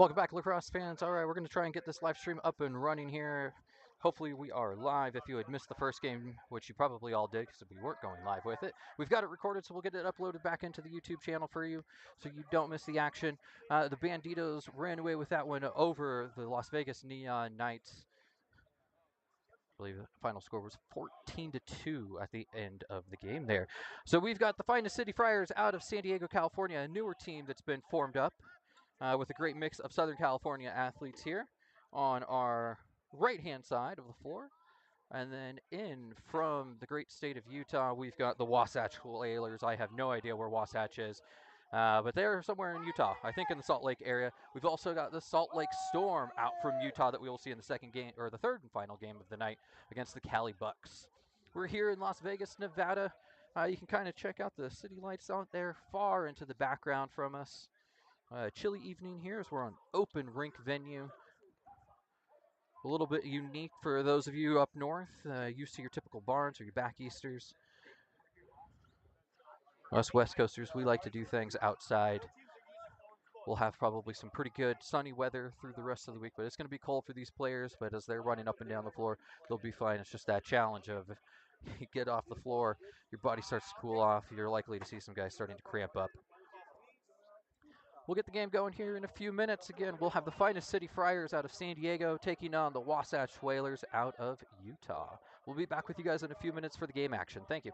Welcome back, lacrosse fans. All right, we're going to try and get this live stream up and running here. Hopefully we are live. If you had missed the first game, which you probably all did because we weren't going live with it, we've got it recorded, so we'll get it uploaded back into the YouTube channel for you so you don't miss the action. The Banditos ran away with that one over the Las Vegas Neon Knights. I believe the final score was 14-2 at the end of the game there. So we've got the Finest City Friars out of San Diego, California, a newer team that's been formed up. With a great mix of Southern California athletes here on our right-hand side of the floor. And then in from the great state of Utah, we've got the Wasatch Whalers. I have no idea where Wasatch is, but they're somewhere in Utah, I think in the Salt Lake area. We've also got the Salt Lake Storm out from Utah that we will see in the second game, or the third and final game of the night against the Cali Bucks. We're here in Las Vegas, Nevada. You can kind of check out the city lights out there far into the background from us. Chilly evening here as we're on open rink venue. A little bit unique for those of you up north, used to your typical barns or your back easters. Us West Coasters, we like to do things outside. We'll have probably some pretty good sunny weather through the rest of the week, but it's going to be cold for these players. But as they're running up and down the floor, they'll be fine. It's just that challenge of you get off the floor, your body starts to cool off. You're likely to see some guys starting to cramp up. We'll get the game going here in a few minutes. Again, we'll have the Finest City Friars out of San Diego taking on the Wasatch Whalers out of Utah. We'll be back with you guys in a few minutes for the game action. Thank you.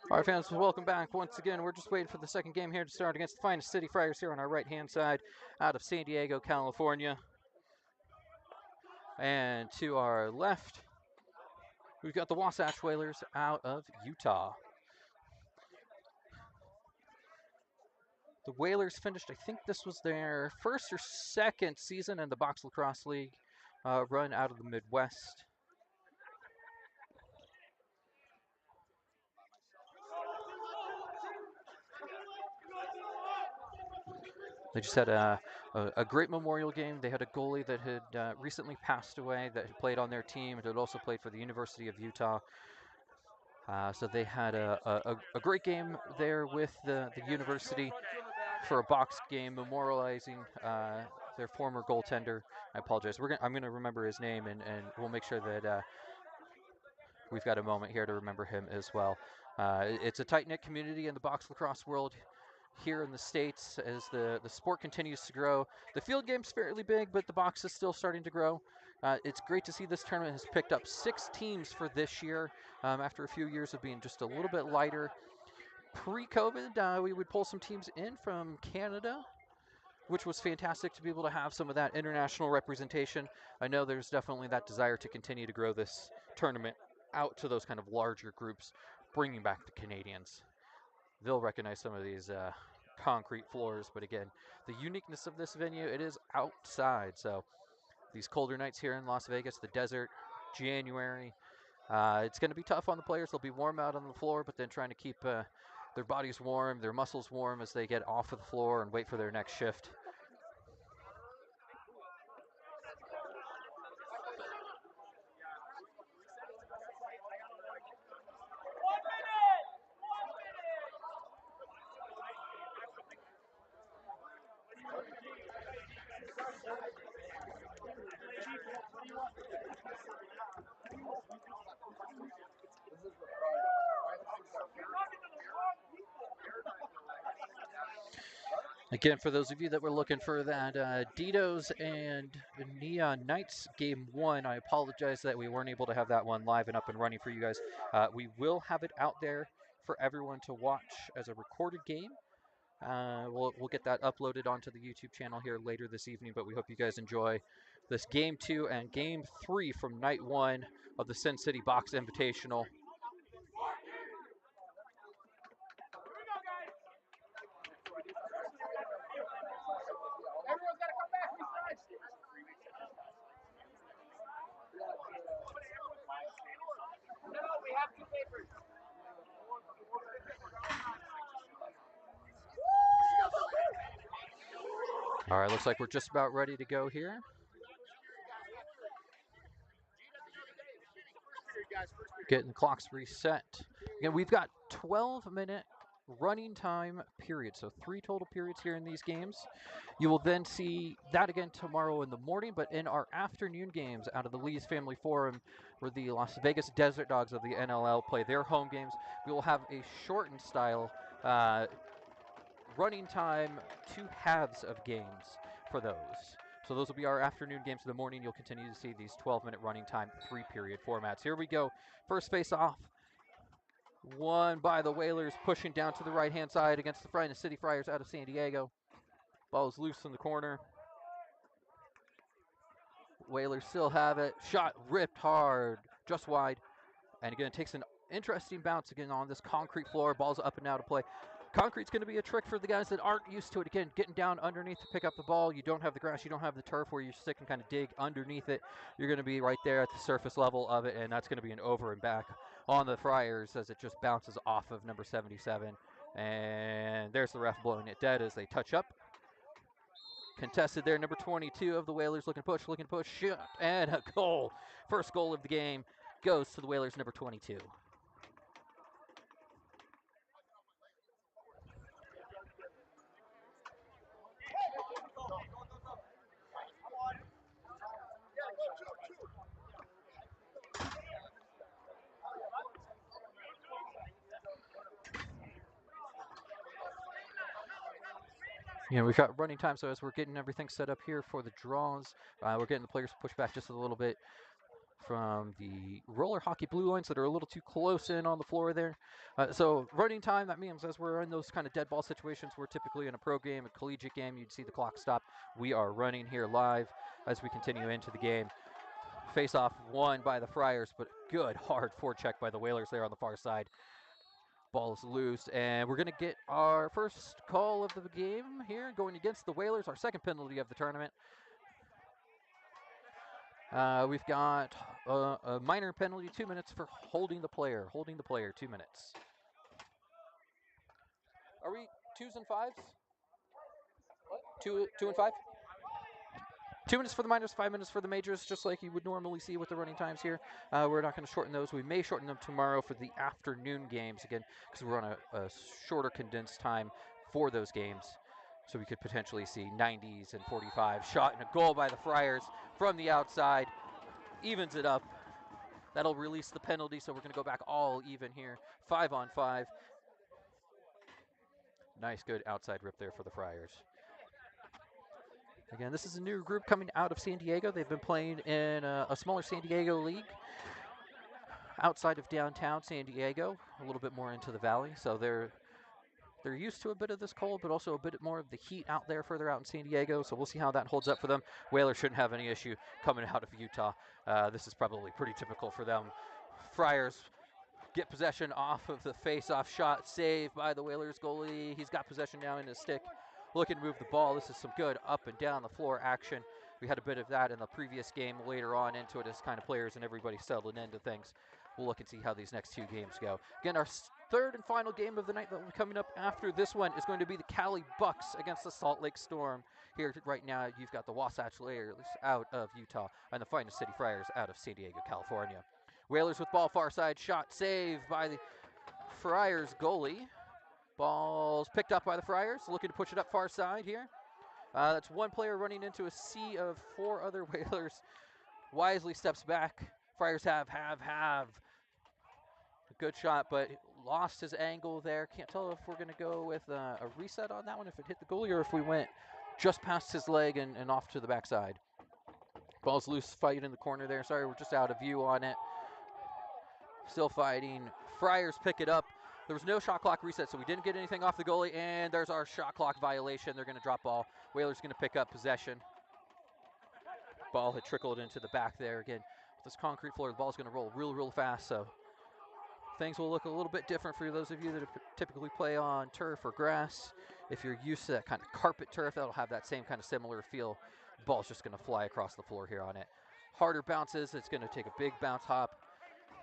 All right, fans, welcome back once again. We're just waiting for the second game here to start against the Finest City Friars here on our right-hand side out of San Diego, California. And to our left, we've got the Wasatch Whalers out of Utah. The Whalers finished, I think this was their first or second season in the Box Lacrosse League, run out of the Midwest. They just had a great memorial game. They had a goalie that had recently passed away that had played on their team. It had also played for the University of Utah. So they had a great game there with the university for a box game memorializing their former goaltender. I apologize. I'm going to remember his name, and we'll make sure that we've got a moment here to remember him as well. It's a tight-knit community in the box lacrosse world here in the States as the sport continues to grow. The field game's fairly big, but the box is still starting to grow. It's great to see this tournament has picked up 6 teams for this year after a few years of being just a little bit lighter. Pre-COVID, we would pull some teams in from Canada, which was fantastic to be able to have some of that international representation. I know there's definitely that desire to continue to grow this tournament out to those kind of larger groups, bringing back the Canadians. They'll recognize some of these concrete floors, but again, the uniqueness of this venue, it is outside. So these colder nights here in Las Vegas, the desert, January, It's going to be tough on the players. They'll be warm out on the floor, but then trying to keep their bodies warm, their muscles warm as they get off of the floor and wait for their next shift. Again, for those of you that were looking for that Ditos and Neon Knights Game 1, I apologize that we weren't able to have that one live and up and running for you guys. We will have it out there for everyone to watch as a recorded game. We'll get that uploaded onto the YouTube channel here later this evening, but we hope you guys enjoy this Game 2 and Game 3 from Night 1 of the Sin City Box Invitational. All right, looks like we're just about ready to go here. Getting the clocks reset. Again, we've got 12-minute running time periods, so 3 total periods here in these games. You will then see that again tomorrow in the morning, but in our afternoon games out of the Lee's Family Forum, where the Las Vegas Desert Dogs of the NLL play their home games, we will have a shortened style running time, 2 halves of games for those. So those will be our afternoon games. In the morning, you'll continue to see these 12-minute running time, 3-period formats. Here we go. First face-off. Won by the Whalers, pushing down to the right-hand side against the Friars City Friars out of San Diego. Ball is loose in the corner. Whalers still have it. Shot ripped hard, just wide. And again, it takes an interesting bounce again on this concrete floor. Ball's up and out of play. Concrete's going to be a trick for the guys that aren't used to it. Again, getting down underneath to pick up the ball. You don't have the grass, you don't have the turf where you stick and kind of dig underneath it. You're going to be right there at the surface level of it, and that's going to be an over and back on the Friars as it just bounces off of number 77. And there's the ref blowing it dead as they touch up. Contested there, number 22 of the Whalers, looking to push, shot, and a goal. First goal of the game goes to the Whalers, number 22. You know, we've got running time, so as we're getting everything set up here for the draws, we're getting the players pushed back just a little bit from the roller hockey blue lines that are a little too close in on the floor there. So running time, that means as we're in those kind of dead ball situations, we're typically in a pro game, a collegiate game, you'd see the clock stop. We are running here live as we continue into the game. Face-off won by the Friars, but good hard forecheck by the Whalers there on the far side. Ball is loose, and we're going to get our first call of the game here, going against the Whalers, our second penalty of the tournament. We've got a minor penalty, 2 minutes for holding the player. 2 minutes. Are we 2s and 5s? What? 2 and 5? 2 minutes for the minors, 5 minutes for the majors, just like you would normally see with the running times here. We're not going to shorten those. We may shorten them tomorrow for the afternoon games, again, because we're on a shorter condensed time for those games. So we could potentially see 90s and 45. Shot and a goal by the Friars from the outside. Evens it up. That'll release the penalty, so we're going to go back all even here. 5 on 5. Nice, good outside rip there for the Friars. Again, this is a new group coming out of San Diego. They've been playing in a smaller San Diego league outside of downtown San Diego, a little bit more into the valley. So they're used to a bit of this cold, but also a bit more of the heat out there further out in San Diego. So we'll see how that holds up for them. Whalers shouldn't have any issue coming out of Utah. This is probably pretty typical for them. Friars get possession off of the face-off shot. Saved by the Whalers goalie. He's got possession now in his stick. Looking to move the ball. This is some good up and down the floor action. We had a bit of that in the previous game later on into it as kind of players and everybody settling into things. we'll look and see how these next 2 games go. Again, our third and final game of the night that will be coming up after this one is going to be the Cali Bucks against the Salt Lake Storm. Here right now, you've got the Wasatch Whalers out of Utah and the Finest City Friars out of San Diego, California. Whalers with ball far side, shot saved by the Friars goalie. Ball's picked up by the Friars, looking to push it up far side here. That's one player running into a sea of 4 other Whalers. Wisely steps back. Friars have a good shot, but lost his angle there. Can't tell if we're going to go with a reset on that one, if it hit the goalie, or if we went just past his leg and off to the backside. Ball's loose, fight in the corner there. Sorry, we're just out of view on it. Still fighting. Friars pick it up. There was no shot clock reset, so we didn't get anything off the goalie, and there's our shot clock violation. They're going to drop ball. Whalers going to pick up possession. Ball had trickled into the back there. Again, with this concrete floor, the ball's going to roll real fast, so things will look a little bit different for those of you that typically play on turf or grass. If you're used to that kind of carpet turf, that'll have that same kind of similar feel. The ball's just going to fly across the floor here on it. Harder bounces. It's going to take a big bounce hop.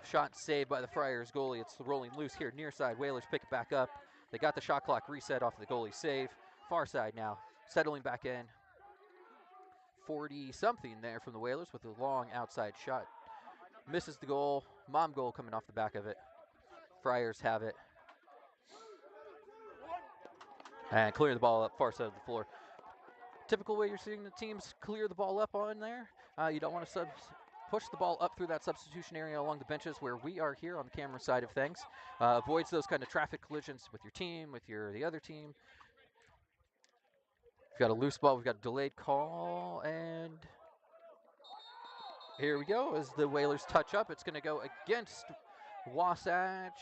Shot saved by the Friars goalie. It's rolling loose here near side. Whalers pick it back up. They got the shot clock reset off the goalie save. Far side now. Settling back in. 40-something there from the Whalers with a long outside shot. Misses the goal. Mom goal coming off the back of it. Friars have it. And clear the ball up far side of the floor. Typical way you're seeing the teams clear the ball up on there. You don't want to push the ball up through that substitution area along the benches where we are here on the camera side of things. Avoids those kind of traffic collisions with your team, with the other team. We've got a loose ball. We've got a delayed call. And here we go as the Whalers touch up. It's going to go against Wasatch.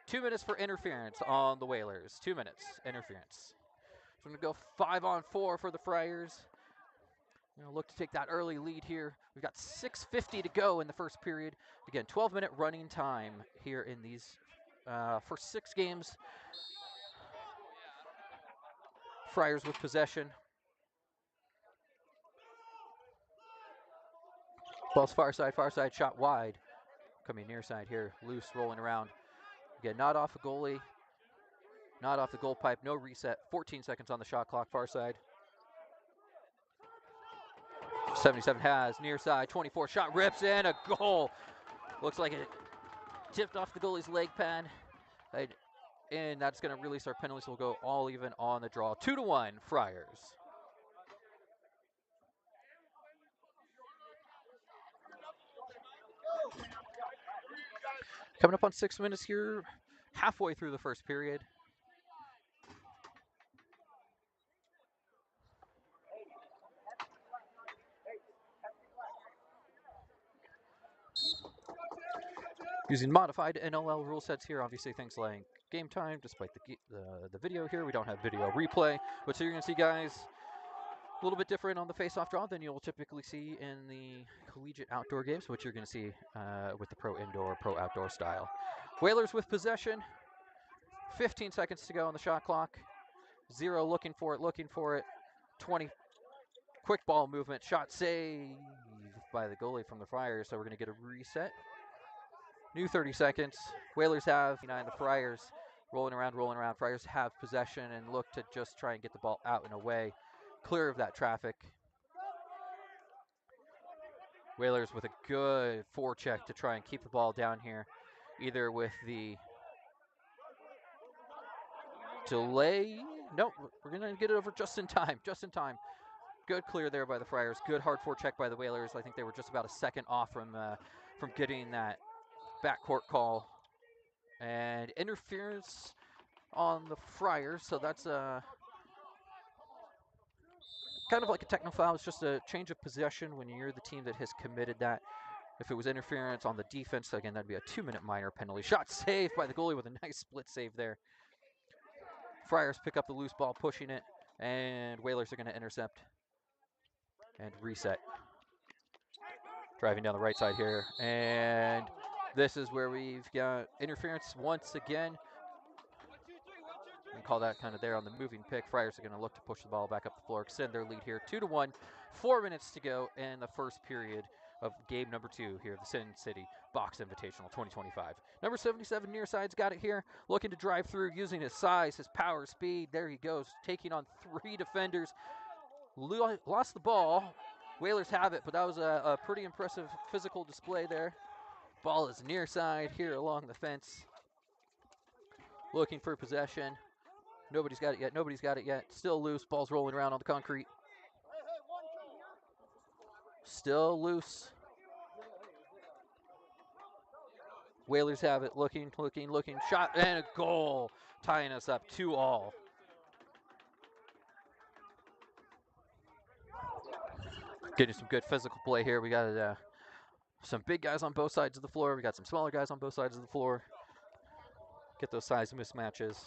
2 minutes for interference on the Whalers. 2 minutes interference. So we're going to go 5-on-4 for the Friars. Look to take that early lead here. We've got 6:50 to go in the first period. Again, 12-minute running time here in these first 6 games. Friars with possession. Ball's far side, shot wide. Coming near side here, loose, rolling around. Again, not off a goalie, not off the goal pipe, no reset. 14 seconds on the shot clock, far side. 77 has, near side, 24, shot rips in, a goal. Looks like it tipped off the goalie's leg pad. And that's going to release our penalty, so we'll go all even on the draw. 2-1, Friars. Coming up on 6 minutes here, halfway through the first period. Using modified NLL rule sets here, obviously things like game time, despite the video here, we don't have video replay. But so you're going to see, guys, a little bit different on the face-off draw than you'll typically see in the collegiate outdoor games, which you're going to see with the pro indoor, pro outdoor style. Whalers with possession. 15 seconds to go on the shot clock. 0 looking for it. 20 quick ball movement. Shot saved by the goalie from the Friars, so we're going to get a reset. New 30 seconds. Whalers have 9. The Friars rolling around. Friars have possession and look to just try and get the ball out and away, clear of that traffic. Whalers with a good forecheck to try and keep the ball down here, either with the delay. Nope, we're going to get it over just in time. Good clear there by the Friars. Good hard forecheck by the Whalers. I think they were just about a second off from getting that backcourt call. And interference on the Friars, so that's kind of like a technical foul. It's just a change of possession when you're the team that has committed that. If it was interference on the defense, again, that'd be a 2-minute minor penalty. Shot saved by the goalie with a nice split save there. Friars pick up the loose ball, pushing it, and Whalers are going to intercept and reset. Driving down the right side here, and this is where we've got interference once again. And call that kind of there on the moving pick. Friars are going to look to push the ball back up the floor, extend their lead here, 2-1. 4 minutes to go in the first period of game number 2 here at the Sin City Box Invitational 2025. Number 77 near side's got it here, looking to drive through using his size, his power, speed. There he goes, taking on 3 defenders. Lost the ball. Whalers have it, but that was a pretty impressive physical display there. Ball is near side here along the fence. Looking for possession. Nobody's got it yet. Still loose. Ball's rolling around on the concrete. Still loose. Whalers have it. Looking. Shot and a goal. Tying us up 2-2. Getting some good physical play here. We got some big guys on both sides of the floor. We got some smaller guys on both sides of the floor. Get those size mismatches.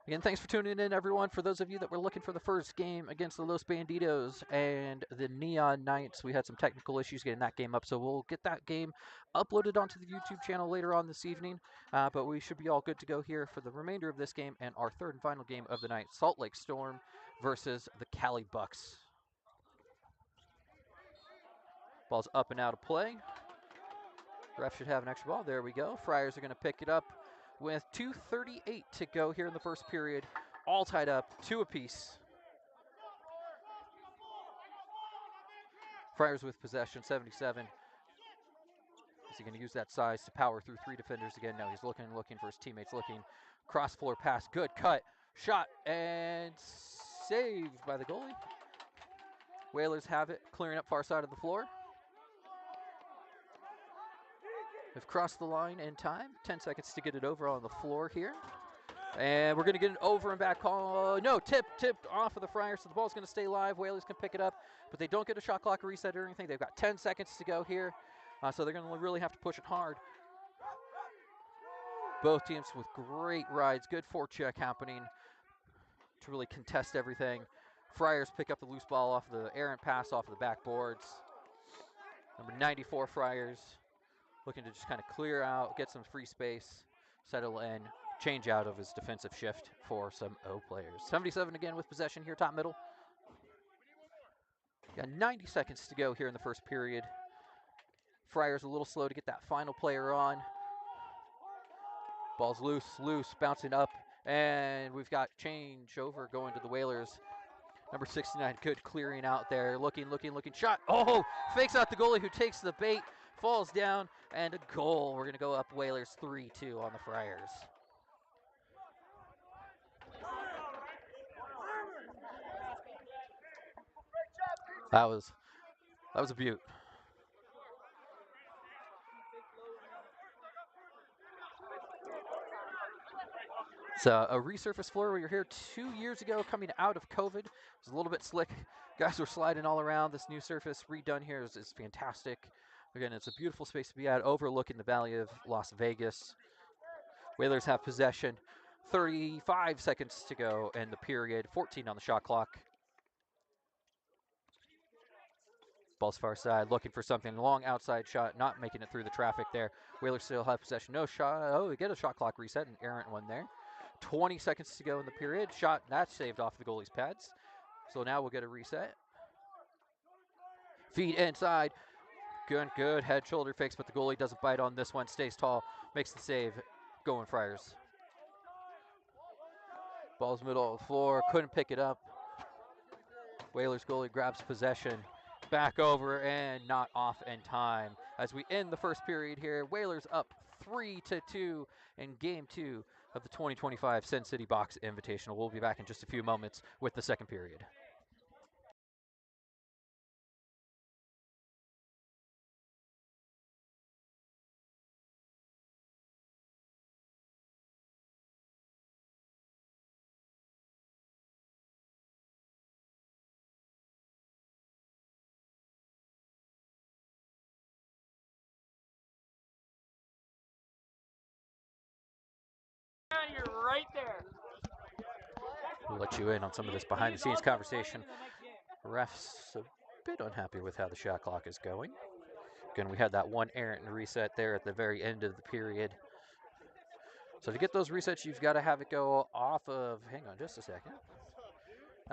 Again, thanks for tuning in, everyone. For those of you that were looking for the first game against the Los Banditos and the Neon Knights, we had some technical issues getting that game up, so we'll get that game uploaded onto the YouTube channel later on this evening. But we should be all good to go here for the remainder of this game and our third and final game of the night, Salt Lake Storm versus the Cali Bucks. Ball's up and out of play. Ref should have an extra ball. There we go. Friars are going to pick it up with 2:38 to go here in the first period. All tied up, 2 apiece. Friars with possession, 77. Is he going to use that size to power through 3 defenders again? No, he's looking for his teammates, looking. Cross floor pass, good cut. Shot and saved by the goalie. Whalers have it, clearing up far side of the floor. They've crossed the line in time. 10 seconds to get it over on the floor here. And we're going to get an over and back call. No, tipped off of the Friars, so the ball's going to stay live. Whalers can pick it up, but they don't get a shot clock reset or anything. They've got 10 seconds to go here, so they're going to really have to push it hard. Both teams with great rides, good forecheck happening to really contest everything. Friars pick up the loose ball off the errant pass off of the backboards. Number 94 Friars looking to just kind of clear out, get some free space, settle in, change out of his defensive shift for some O players. 77 again with possession here, top middle. Got 90 seconds to go here in the first period. Friars a little slow to get that final player on. Ball's loose, bouncing up, and we've got change over going to the Whalers. Number 69, good clearing out there, looking, shot. Oh, fakes out the goalie who takes the bait, falls down, and a goal. We're going to go up Whalers 3-2 on the Friars. That was a beaut. It's a resurfaced floor. We were here 2 years ago coming out of COVID. It was a little bit slick. Guys were sliding all around. This new surface redone here is fantastic. Again, it's a beautiful space to be at, overlooking the Valley of Las Vegas. Whalers have possession. 35 seconds to go in the period. 14 on the shot clock. Ball's far side, looking for something. Long outside shot, not making it through the traffic there. Whalers still have possession. No shot. Oh, we get a shot clock reset, an errant one there. 20 seconds to go in the period. Shot, that's saved off the goalie's pads. So now we'll get a reset. Feet inside. Good head shoulder fakes, but the goalie doesn't bite on this one. Stays tall, makes the save. Going Friars. Ball's middle of the floor, couldn't pick it up. Whalers goalie grabs possession. Back over and not off in time. As we end the first period here, Whalers up 3-2 in Game 2 of the 2025 Sin City Box Invitational. We'll be back in just a few moments with the second period. You're right there. We'll let you in on some of this behind-the-scenes conversation. Refs a bit unhappy with how the shot clock is going. Again, we had that one errant reset there at the very end of the period. So to get those resets, you've got to have it go off of, hang on just a second.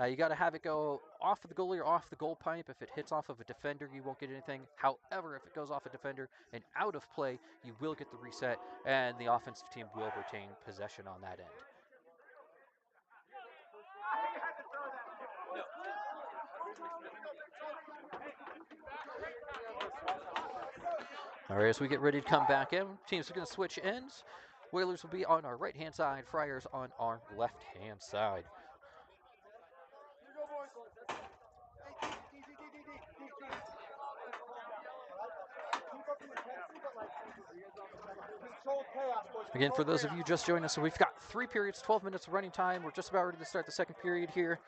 You got to have it go off of the goalie or off the goal pipe. If it hits off of a defender, you won't get anything. However, if it goes off a defender and out of play, you will get the reset, and the offensive team will retain possession on that end. All right, as we get ready to come back in, teams are going to switch ends. Whalers will be on our right-hand side, Friars on our left-hand side. Again, for those of you just joining us, so we've got 3 periods, 12 minutes of running time. We're just about ready to start the second period here.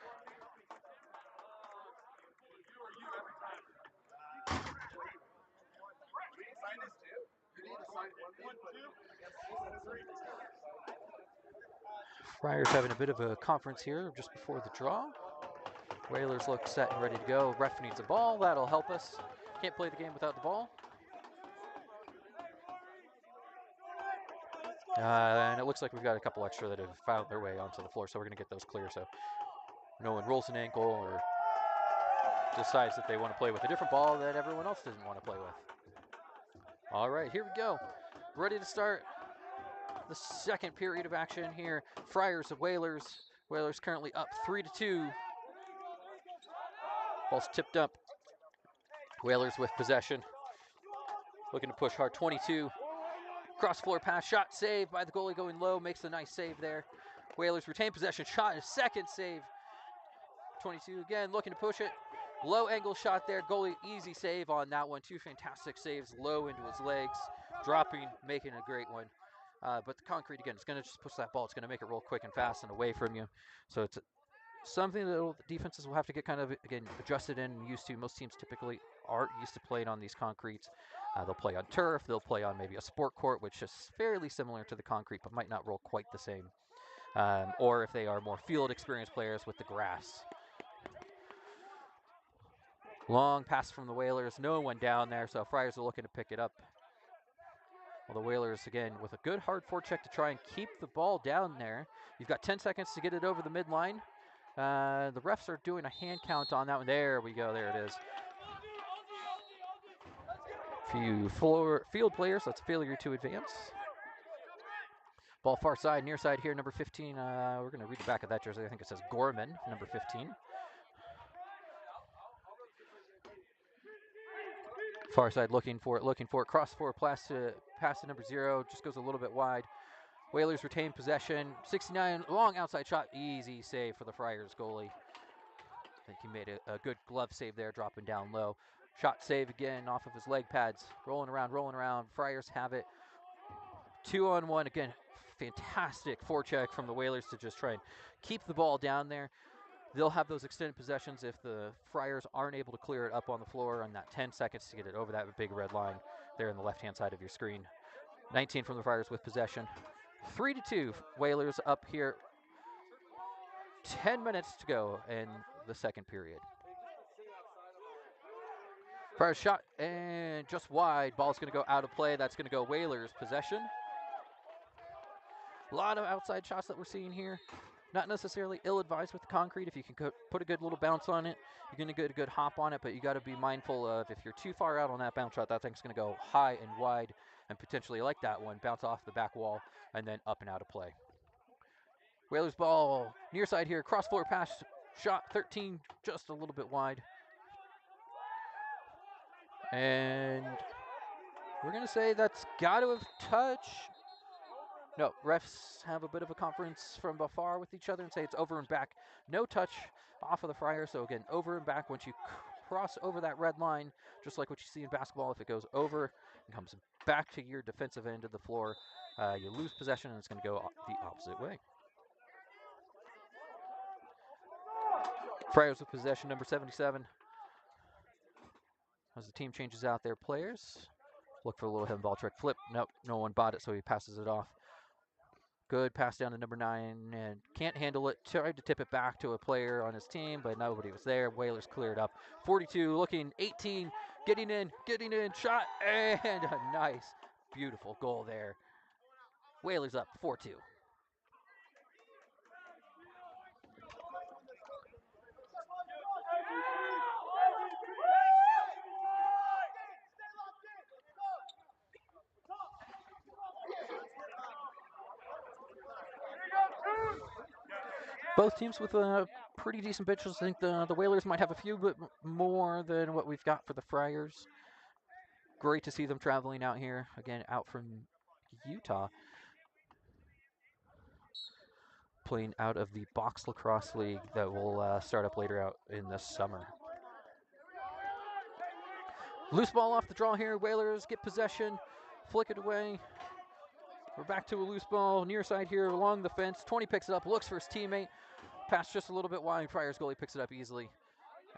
Friars having a bit of a conference here just before the draw. Whalers look set and ready to go. Ref needs a ball. That'll help us. Can't play the game without the ball. And it looks like we've got a couple extra that have found their way onto the floor, so we're going to get those clear so no one rolls an ankle or decides that they want to play with a different ball that everyone else didn't want to play with. All right, here we go. Ready to start the second period of action here. Friars of Whalers. Whalers currently up 3-2. Ball's tipped up. Whalers with possession. Looking to push hard. 22. Cross floor pass. Shot saved by the goalie going low. Makes a nice save there. Whalers retain possession. Shot. A second save. 22 again. Looking to push it. Low angle shot there. Goalie easy save on that one. 2 fantastic saves low into his legs. Dropping. Making a great one. But the concrete, again, it's going to just push that ball. It's going to make it roll quick and fast and away from you. So it's something that the defenses will have to get kind of, again, adjusted in and used to. Most teams typically aren't used to playing on these concretes. They'll play on turf. They'll play on maybe a sport court, which is fairly similar to the concrete, but might not roll quite the same. Or if they are more field experienced players with the grass. Long pass from the Whalers. No one down there, so Friars are looking to pick it up. Well, the Whalers, again, with a good hard forecheck to try and keep the ball down there. You've got 10 seconds to get it over the midline. The refs are doing a hand count on that one. There we go. There it is. Few field players. That's failure to advance. Ball far side, near side here, number 15. We're going to read the back of that jersey. I think it says Gorman, number 15. Far side looking for it. Cross for pass to number 0. Just goes a little bit wide. Whalers retain possession. 69, long outside shot. Easy save for the Friars goalie. I think he made a good glove save there, dropping down low. Shot save again off of his leg pads. Rolling around. Friars have it. 2-on-1 again. Fantastic forecheck from the Whalers to just try and keep the ball down there. They'll have those extended possessions if the Friars aren't able to clear it up on the floor on that 10 seconds to get it over that big red line there on the left-hand side of your screen. 19 from the Friars with possession. 3-2. Whalers up here. 10 minutes to go in the second period. Friars shot and just wide. Ball's going to go out of play. That's going to go Whalers possession. A lot of outside shots that we're seeing here. Not necessarily ill-advised with the concrete. If you can put a good little bounce on it, you're going to get a good hop on it, but you got to be mindful of if you're too far out on that bounce shot, that thing's going to go high and wide and potentially, like that one, bounce off the back wall and then up and out of play. Whalers ball near side here. Cross floor pass. Shot 13, just a little bit wide. And we're going to say that's got to have touched. No, refs have a bit of a conference from afar with each other and say it's over and back. No touch off of the Friars. So again, over and back. Once you cross over that red line, just like what you see in basketball, if it goes over and comes back to your defensive end of the floor, you lose possession and it's going to go the opposite way. Friars with possession, number 77. As the team changes out their players. Look for a little hidden ball trick. Flip. Nope, no one bought it, so he passes it off. Good pass down to number 9 and can't handle it. Tried to tip it back to a player on his team, but nobody was there. Whalers cleared up. 42 looking, 18, getting in, shot, and a nice, beautiful goal there. Whalers up 4-2. Both teams with pretty decent pitchers. I think the Whalers might have a few bit more than what we've got for the Friars. Great to see them traveling out here, again, out from Utah. Playing out of the Box Lacrosse League that will start up later out in the summer. Loose ball off the draw here. Whalers get possession, flick it away. We're back to a loose ball near side here along the fence. 20 picks it up, looks for his teammate. Pass just a little bit wide. Friars goalie picks it up easily.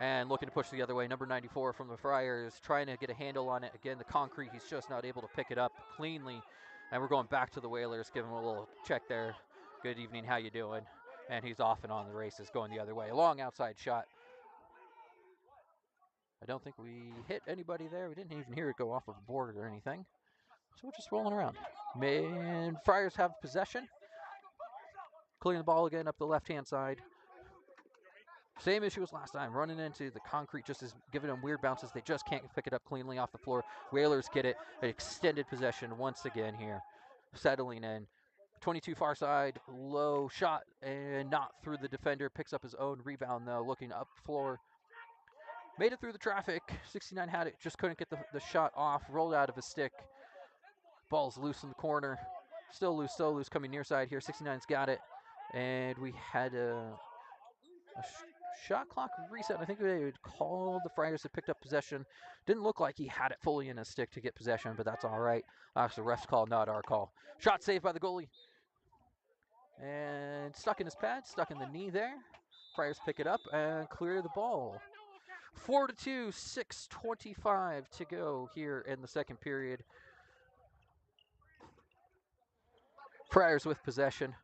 And looking to push the other way. Number 94 from the Friars trying to get a handle on it. Again, the concrete, he's just not able to pick it up cleanly. And we're going back to the Whalers, giving him a little check there. Good evening, how you doing? And he's off and on the races, going the other way. A long outside shot. I don't think we hit anybody there. We didn't even hear it go off of a board or anything. So we're just rolling around. Man, Friars have possession. Clearing the ball again up the left-hand side. Same issue as last time. Running into the concrete, just as giving them weird bounces. They just can't pick it up cleanly off the floor. Whalers get it. An extended possession once again here. Settling in. 22 far side, low shot, and not through the defender. Picks up his own rebound, though, looking up floor. Made it through the traffic. 69 had it, just couldn't get the shot off. Rolled out of his stick. Ball's loose in the corner. Still loose, coming near side here. 69's got it. And we had a shot clock reset. I think they would call the Friars that picked up possession. Didn't look like he had it fully in his stick to get possession, but that's all right. That's the ref's call, not our call. Shot saved by the goalie. And stuck in his pad, stuck in the knee there. Friars pick it up and clear the ball. 4-2, 6:25 to go here in the second period. Friars with possession.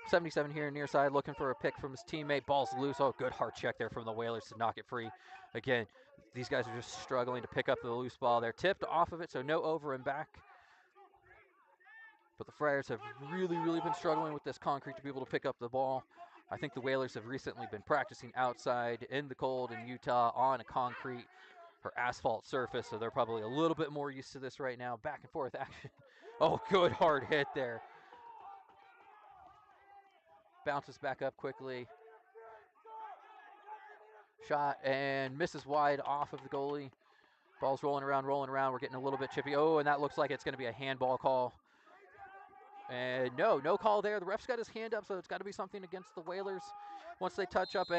77 here near side, looking for a pick from his teammate. Ball's loose. Oh, good hard check there from the Whalers to knock it free. Again, these guys are just struggling to pick up the loose ball. They're tipped off of it, so no over and back. But the Friars have really been struggling with this concrete to be able to pick up the ball. I think the Whalers have recently been practicing outside in the cold in Utah on a concrete or asphalt surface, so they're probably a little bit more used to this right now. Back and forth action. Oh, good hard hit there. Bounces back up quickly. Shot and misses wide off of the goalie. Ball's rolling around. We're getting a little bit chippy. Oh, and that looks like it's going to be a handball call. And no call there. The ref's got his hand up, so it's got to be something against the Whalers once they touch up.